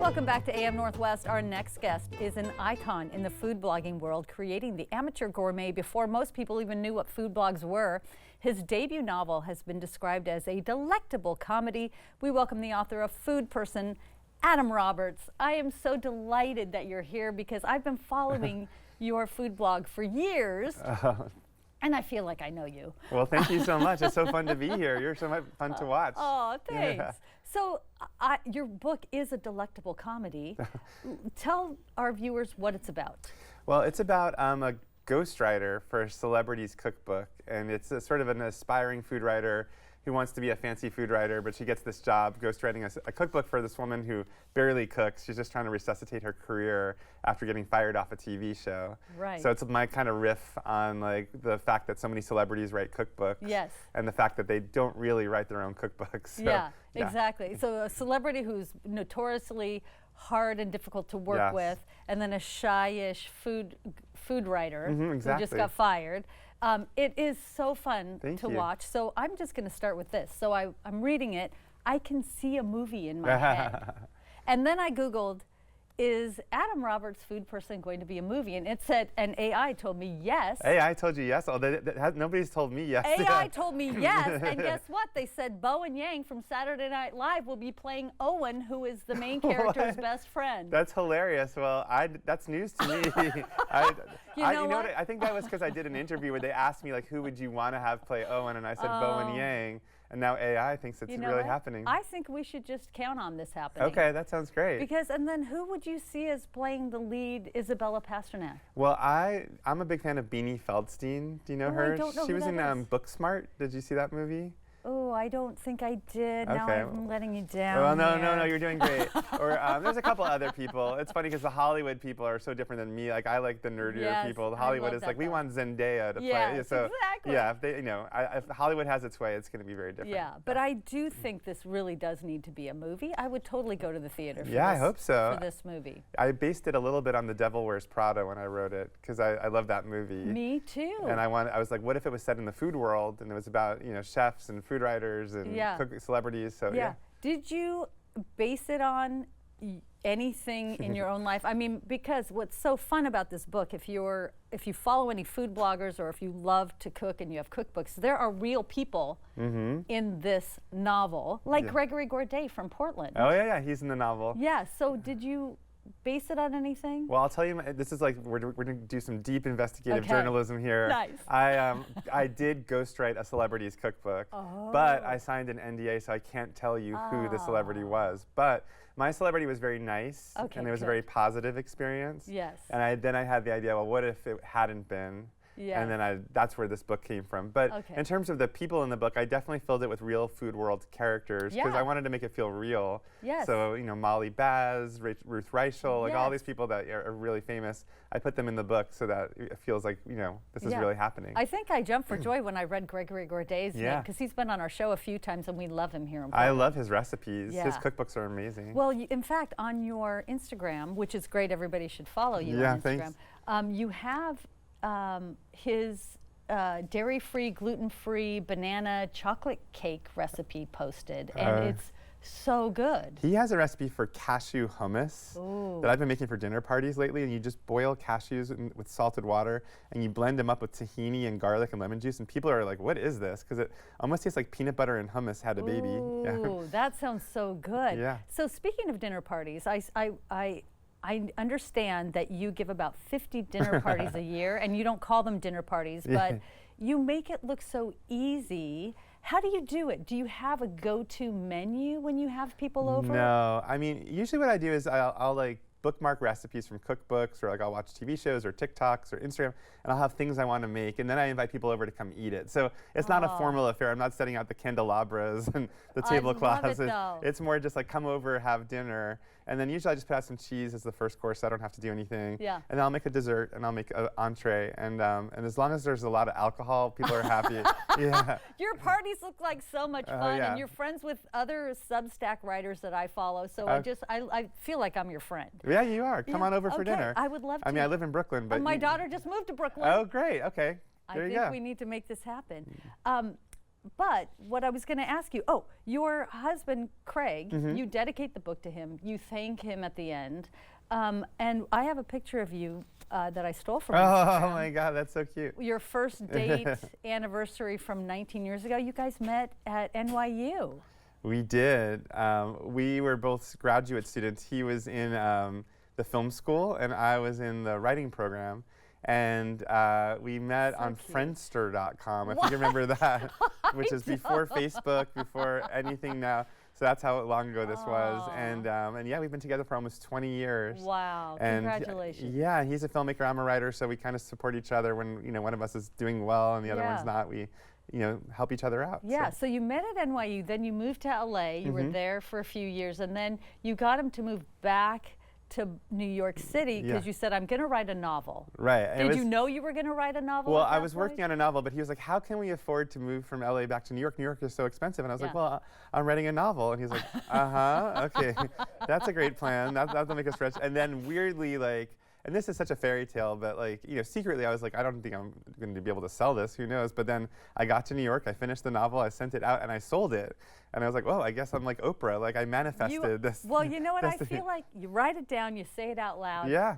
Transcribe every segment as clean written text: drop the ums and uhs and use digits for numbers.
Welcome back to AM Northwest. Our next guest is an icon in the food blogging world, creating the amateur gourmet before most people even knew what food blogs were. His debut novel has been described as a delectable comedy. We welcome the author of Food Person, Adam Roberts. I am so delighted that you're here because I've been following your food blog for years. And I feel like I know you. Well, thank you so much. It's so fun to be here. You're so much fun to watch. Oh, thanks. Yeah. So your book is a delectable comedy. Tell our viewers what it's about. Well, it's about a ghostwriter for a celebrity's cookbook. And it's a sort of an aspiring food writer who wants to be a fancy food writer, but she gets this job ghostwriting a cookbook for this woman who barely cooks. She's just trying to resuscitate her career after getting fired off a TV show. Right. So it's my kind of riff on like the fact that so many celebrities write cookbooks. Yes. And the fact that they don't really write their own cookbooks. So, yeah, exactly. So a celebrity who's notoriously hard and difficult to work with, and then a shy-ish food writer who just got fired. It is so fun to watch. So I'm just going to start with this. So I'm reading it. I can see a movie in my head. And then I Googled, is Adam Roberts' Food Person going to be a movie? And it said, and AI told me yes. AI told you yes? Oh, nobody's told me yes. AI told me yes, and guess what? They said Bowen Yang from Saturday Night Live will be playing Owen, who is the main character's best friend. That's hilarious. Well, that's news to me. You know what? I think that was because I did an interview where they asked me, like, who would you want to have play Owen? And I said Bowen Yang. And now AI thinks it's really happening. I think we should just count on this happening. Okay, that sounds great. Because, and then who would you see as playing the lead Isabella Pasternak? Well, I'm a big fan of Beanie Feldstein. Do you know her? I don't know she who was that in is. Booksmart. Did you see that movie? Oh, I don't think I did. Okay. Now I'm letting you down. Well, no, you're doing great. Or there's a couple other people. It's funny because the Hollywood people are so different than me. Like I like the nerdier people. The Hollywood is like we want Zendaya to play. So exactly. yeah, if they, if Hollywood has its way, it's going to be very different. Yeah, but I do think this really does need to be a movie. I would totally go to the theater. For I hope so. For this movie. I based it a little bit on The Devil Wears Prada when I wrote it because I love that movie. Me too. And I was like, what if it was set in the food world and it was about chefs and food writers and celebrities. So yeah. Did you base it on anything in your own life? I mean, because what's so fun about this book, if you follow any food bloggers or if you love to cook and you have cookbooks, there are real people in this novel, like Gregory Gourdet from Portland. Oh yeah, he's in the novel. Yeah. So did you base it on anything? Well, I'll tell you, this is like, we're going to do some deep investigative journalism here. Nice. I did ghostwrite a celebrity's cookbook, but I signed an NDA, so I can't tell you who the celebrity was. But my celebrity was very nice, and it was a very positive experience. Yes. And then I had the idea, well, what if it hadn't been? Yeah. And then that's where this book came from. But in terms of the people in the book, I definitely filled it with real food world characters because I wanted to make it feel real. Yes. So, Molly Baz, Ruth Reichel, like all these people that are really famous, I put them in the book so that it feels like, this is really happening. I think I jumped for joy when I read Gregory Gourdet's name because he's been on our show a few times and we love him here in Portland. I love his recipes. His cookbooks are amazing. Well, in fact, on your Instagram, which is great, everybody should follow you on Instagram, you have his dairy-free, gluten-free banana chocolate cake recipe posted, and it's so good. He has a recipe for cashew hummus that I've been making for dinner parties lately, and you just boil cashews with salted water, and you blend them up with tahini and garlic and lemon juice, and people are like, what is this? Because it almost tastes like peanut butter and hummus had a baby. Ooh, that sounds so good. Yeah. So speaking of dinner parties, I understand that you give about 50 dinner parties a year, and you don't call them dinner parties, but you make it look so easy. How do you do it? Do you have a go-to menu when you have people over? No, I mean, usually what I do is I'll like bookmark recipes from cookbooks, or like I'll watch TV shows or TikToks or Instagram, and I'll have things I want to make, and then I invite people over to come eat it. So it's not a formal affair. I'm not setting out the candelabras and the tablecloths. It's more just like come over, have dinner, and then usually I just put out some cheese as the first course, so I don't have to do anything. Yeah. And then I'll make a dessert, and I'll make an entree, and as long as there's a lot of alcohol, people are happy. Yeah. Your parties look like so much fun, and you're friends with other Substack writers that I follow, so I feel like I'm your friend. Yeah, you are. Come on over for dinner. I would love to. I mean, I live in Brooklyn, but my daughter just moved to Brooklyn. Oh, great. Okay. There you go. I think we need to make this happen. But what I was going to ask you, your husband, Craig, you dedicate the book to him. You thank him at the end. And I have a picture of you that I stole from Instagram. Oh my God, that's so cute. Your first date anniversary from 19 years ago, you guys met at NYU. We did. We were both graduate students. He was in the film school, and I was in the writing program. And we met on Friendster.com, if you remember that, which is before Facebook, before anything now. So that's how long ago this was. And yeah, we've been together for almost 20 years. Wow, and congratulations. Yeah, he's a filmmaker, I'm a writer, so we kind of support each other when one of us is doing well and the other one's not. We help each other out. Yeah, so you met at NYU, then you moved to LA, you were there for a few years, and then you got him to move back to New York City because you said, I'm going to write a novel. Right. Did you know you were going to write a novel? Well, I was working on a novel, but he was like, how can we afford to move from LA back to New York? New York is so expensive. And I was like, well, I'm writing a novel. And he's like, okay, that's a great plan. That'll make a stretch. And then weirdly, and this is such a fairy tale, but secretly I was like, I don't think I'm going to be able to sell this. Who knows? But then I got to New York, I finished the novel, I sent it out, and I sold it. And I was like, well, I guess I'm like Oprah. Like I manifested this. Well, you know what? I feel like you write it down, you say it out loud. Yeah.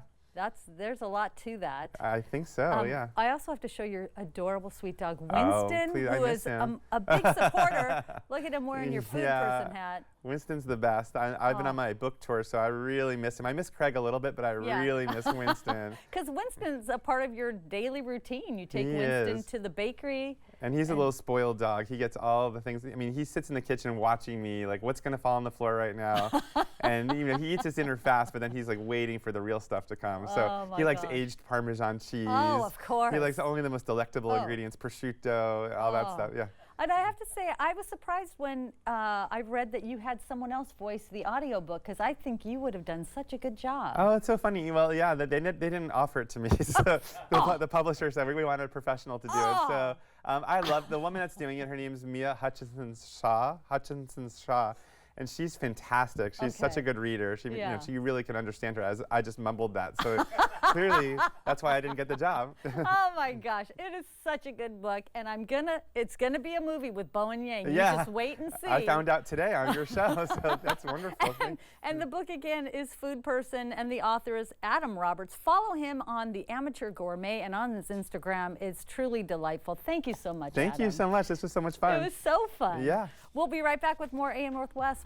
There's a lot to that. I think so, yeah. I also have to show your adorable sweet dog, Oh, Winston, please, who is a big supporter. Look at him wearing your food person hat. Winston's the best. I've been on my book tour, so I really miss him. I miss Craig a little bit, but I really miss Winston. Because Winston's a part of your daily routine. You take Winston to the bakery. And he's a little spoiled dog. He gets all the things. I mean, he sits in the kitchen watching me, like, what's going to fall on the floor right now? And he eats his dinner fast, but then he's like waiting for the real stuff to come. So he likes aged Parmesan cheese. Oh, of course. He likes only the most delectable ingredients, prosciutto, all that stuff. Yeah. And I have to say, I was surprised when I read that you had someone else voice the audiobook, because I think you would have done such a good job. Oh, it's so funny. Well, yeah, they didn't offer it to me. So the publisher said we wanted a professional to do it. So I love the woman that's doing it. Her name's Mia Hutchinson Shaw. And she's fantastic. She's such a good reader. She, she really can understand her. As I just mumbled that, so clearly that's why I didn't get the job. Oh my gosh, it is such a good book, and it's gonna be a movie with Bowen Yang. You just wait and see. I found out today on your show, so that's wonderful. And the book again is Food Person, and the author is Adam Roberts. Follow him on The Amateur Gourmet and on his Instagram. It's truly delightful. Thank you so much. Thank you so much. This was so much fun. It was so fun. Yeah. We'll be right back with more AM Northwest.